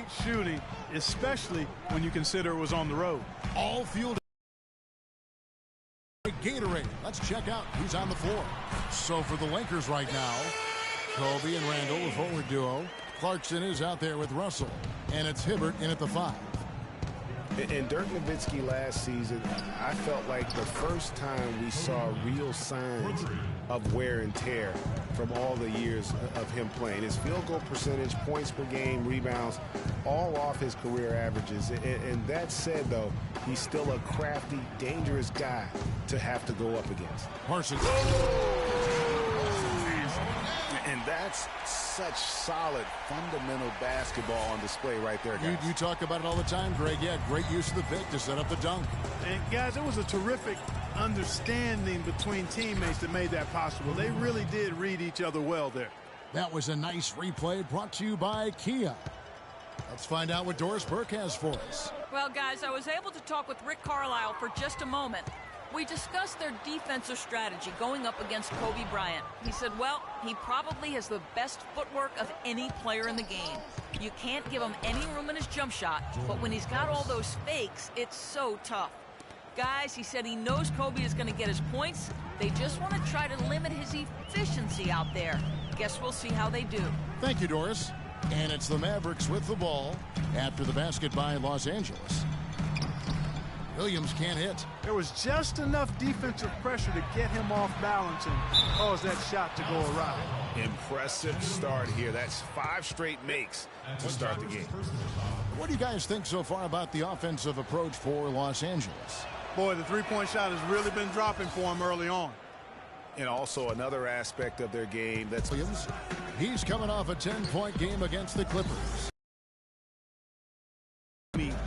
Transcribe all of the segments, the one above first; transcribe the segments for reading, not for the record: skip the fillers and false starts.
great shooting, especially when you consider it was on the road. All fueled by Gatorade. Let's check out who's on the floor. So for the Lakers right now, Kobe and Randall, the forward duo. Clarkson is out there with Russell, and it's Hibbert in at the 5. And Dirk Nowitzki last season, I felt like the first time we saw real signs of wear and tear from all the years of him playing. His field goal percentage, points per game, rebounds, all off his career averages. And that said, though, he's still a crafty, dangerous guy to have to go up against. Parsons. And that's such solid, fundamental basketball on display right there, guys. You talk about it all the time, Greg. Yeah, great use of the pick to set up the dunk. And, guys, it was a terrific understanding between teammates that made that possible. They really did read each other well there. That was a nice replay brought to you by Kia. Let's find out what Doris Burke has for us. Well, guys, I was able to talk with Rick Carlisle for just a moment. We discussed their defensive strategy going up against Kobe Bryant. He said, well, he probably has the best footwork of any player in the game. You can't give him any room in his jump shot, but when he's got all those fakes, it's so tough. Guys, he said he knows Kobe is going to get his points. They just want to try to limit his efficiency out there. Guess we'll see how they do. Thank you, Doris. And it's the Mavericks with the ball after the basket by Los Angeles. Williams can't hit. There was just enough defensive pressure to get him off balance and cause that shot to go awry. Impressive start here. That's 5 straight makes to start the game. What do you guys think so far about the offensive approach for Los Angeles? Boy, the three-point shot has really been dropping for him early on. And also another aspect of their game that's Williams. He's coming off a 10-point game against the Clippers.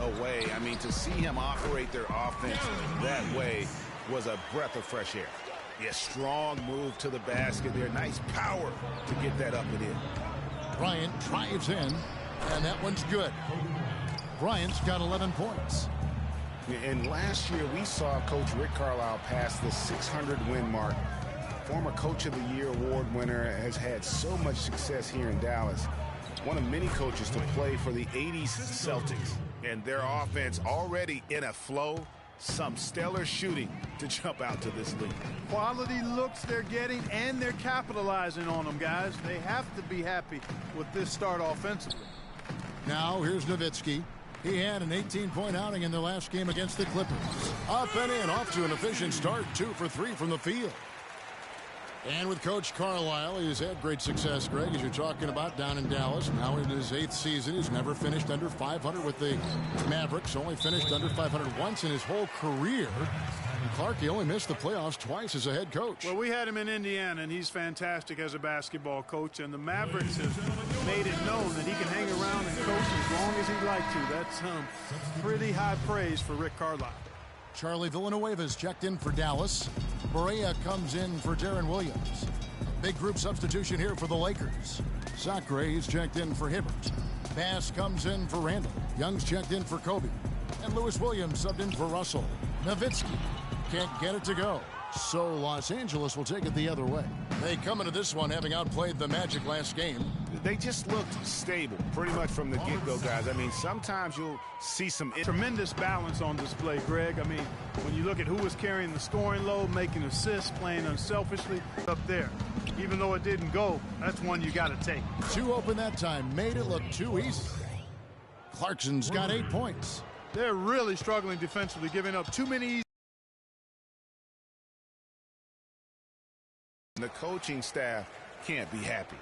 Away. I mean, to see him operate their offense that way was a breath of fresh air. Yeah, strong move to the basket there. Nice power to get that up and in. Bryant drives in, and that one's good. Bryant's got 11 points. And last year we saw Coach Rick Carlisle pass the 600-win mark. Former Coach of the Year award winner, has had so much success here in Dallas. One of many coaches to play for the 80s Celtics. And their offense already in a flow. Some stellar shooting to jump out to this league. Quality looks they're getting, and they're capitalizing on them, guys. They have to be happy with this start offensively. Now here's Nowitzki. He had an 18-point outing in their last game against the Clippers. Up and in, off to an efficient start. 2 for 3 from the field. And with Coach Carlisle, he's had great success, Greg, as you're talking about, down in Dallas. Now in his 8th season, he's never finished under 500 with the Mavericks. Only finished under 500 once in his whole career. And Clark, he only missed the playoffs twice as a head coach. Well, we had him in Indiana, and he's fantastic as a basketball coach. And the Mavericks have made it known that he can hang around and coach as long as he'd like to. That's pretty high praise for Rick Carlisle. Charlie Villanueva's checked in for Dallas. Berea comes in for Darren Williams. Big group substitution here for the Lakers. Sacre is checked in for Hibbert. Bass comes in for Randall. Young's checked in for Kobe. And Lewis Williams subbed in for Russell. Nowitzki can't get it to go. So Los Angeles will take it the other way. They come into this one having outplayed the Magic last game. They just looked stable pretty much from the get-go, guys. I mean, sometimes you'll see some tremendous balance on display, Greg. I mean, when you look at who was carrying the scoring load, making assists, playing unselfishly up there. Even though it didn't go, that's one you got to take. 2 open that time, made it look too easy. Clarkson's got 8 points. They're really struggling defensively, giving up too many easy. The coaching staff can't be happy.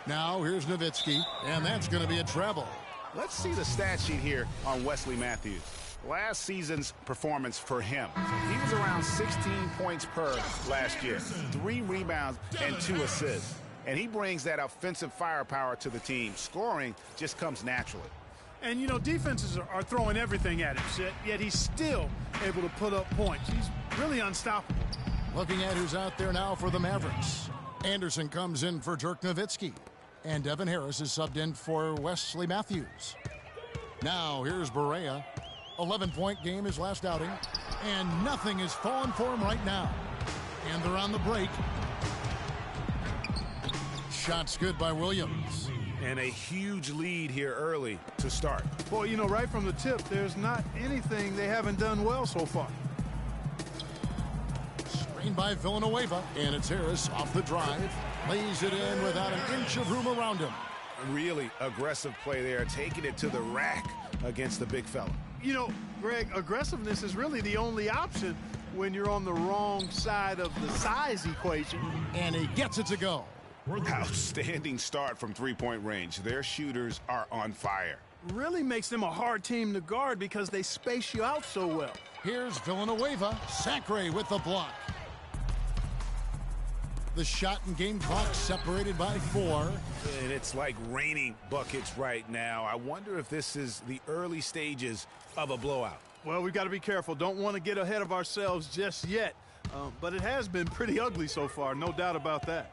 Now here's Nowitzki, and that's going to be a travel. Let's see the stat sheet here on Wesley Matthews. Last season's performance for him. He was around 16 points per last year, 3 rebounds and 2 assists. And he brings that offensive firepower to the team. Scoring just comes naturally. And, you know, defenses are throwing everything at him, yet he's still able to put up points. He's really unstoppable. Looking at who's out there now for the Mavericks. Anderson comes in for Dirk Nowitzki. And Devin Harris is subbed in for Wesley Matthews. Now here's Berea. 11-point game his last outing. And nothing is falling for him right now. And they're on the break. Shots good by Williams. And a huge lead here early to start. Boy, you know, right from the tip, there's not anything they haven't done well so far. Screen by Villanueva, and it's Harris off the drive. Lays it in without an inch of room around him. Really aggressive play there, taking it to the rack against the big fella. You know, Greg, aggressiveness is really the only option when you're on the wrong side of the size equation. And he gets it to go. Outstanding start from three-point range. Their shooters are on fire. Really makes them a hard team to guard because they space you out so well. Here's Villanueva. Sacre with the block. The shot and game clock separated by 4. And it's like raining buckets right now. I wonder if this is the early stages of a blowout. Well, we've got to be careful. Don't want to get ahead of ourselves just yet. But it has been pretty ugly so far, no doubt about that.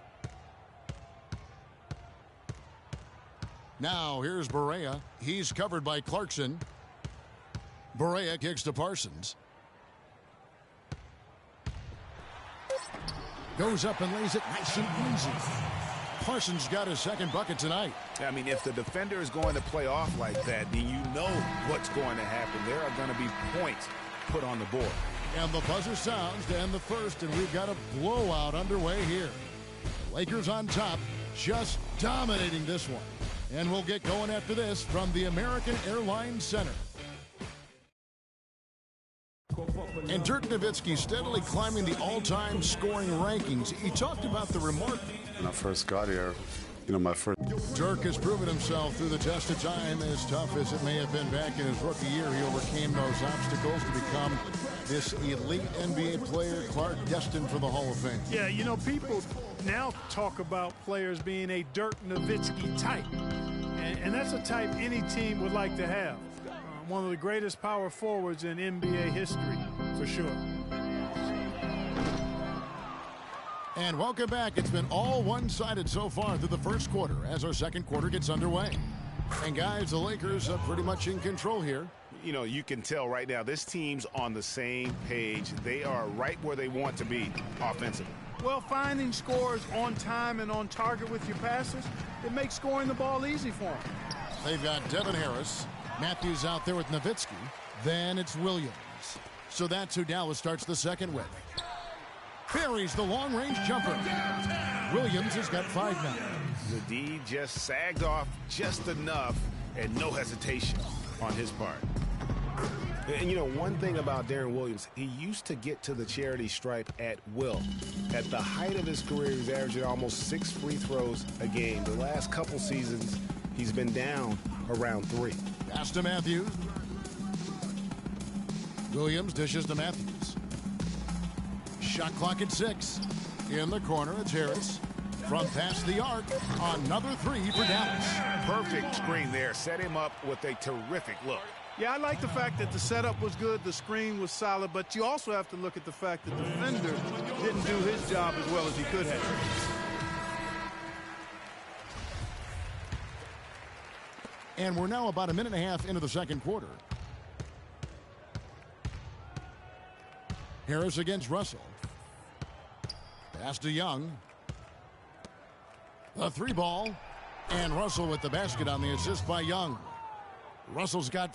Now here's Barea. He's covered by Clarkson. Barea kicks to Parsons. Goes up and lays it nice and easy. Parsons got his second bucket tonight. I mean, if the defender is going to play off like that, then you know what's going to happen. There are going to be points put on the board. And the buzzer sounds to end the first, and we've got a blowout underway here. The Lakers on top, just dominating this one. And we'll get going after this from the American Airlines Center. And Dirk Nowitzki steadily climbing the all-time scoring rankings. He talked about the remark. When I first got here, my first... Dirk has proven himself through the test of time. As tough as it may have been back in his rookie year, he overcame those obstacles to become this elite NBA player, Clark, destined for the Hall of Fame. Yeah, you know, people now talk about players being a Dirk Nowitzki type. And that's a type any team would like to have. One of the greatest power forwards in NBA history, for sure. And welcome back. It's been all one-sided so far through the first quarter as our second quarter gets underway. And guys, the Lakers are pretty much in control here. You know, you can tell right now this team's on the same page. They are right where they want to be offensively. Well, finding scores on time and on target with your passes, it makes scoring the ball easy for them. They've got Devin Harris. Matthews out there with Nowitzki. Then it's Williams. So that's who Dallas starts the second with. Buries the long-range jumper. Williams has got 5 now. The D just sagged off just enough and no hesitation on his part. And, you know, one thing about Darren Williams, he used to get to the charity stripe at will. At the height of his career, he was averaging almost 6 free throws a game. The last couple seasons, he's been down around 3. Pass to Matthews. Williams dishes to Matthews. Shot clock at 6. In the corner, it's Harris. From past the arc, another 3 for Dallas. Perfect screen there. Set him up with a terrific look. Yeah, I like the fact that the setup was good, the screen was solid, but you also have to look at the fact that the defender didn't do his job as well as he could have. And we're now about a minute and a half into the second quarter. Harris against Russell. Pass to Young. The 3 ball. And Russell with the basket on the assist by Young. Russell's got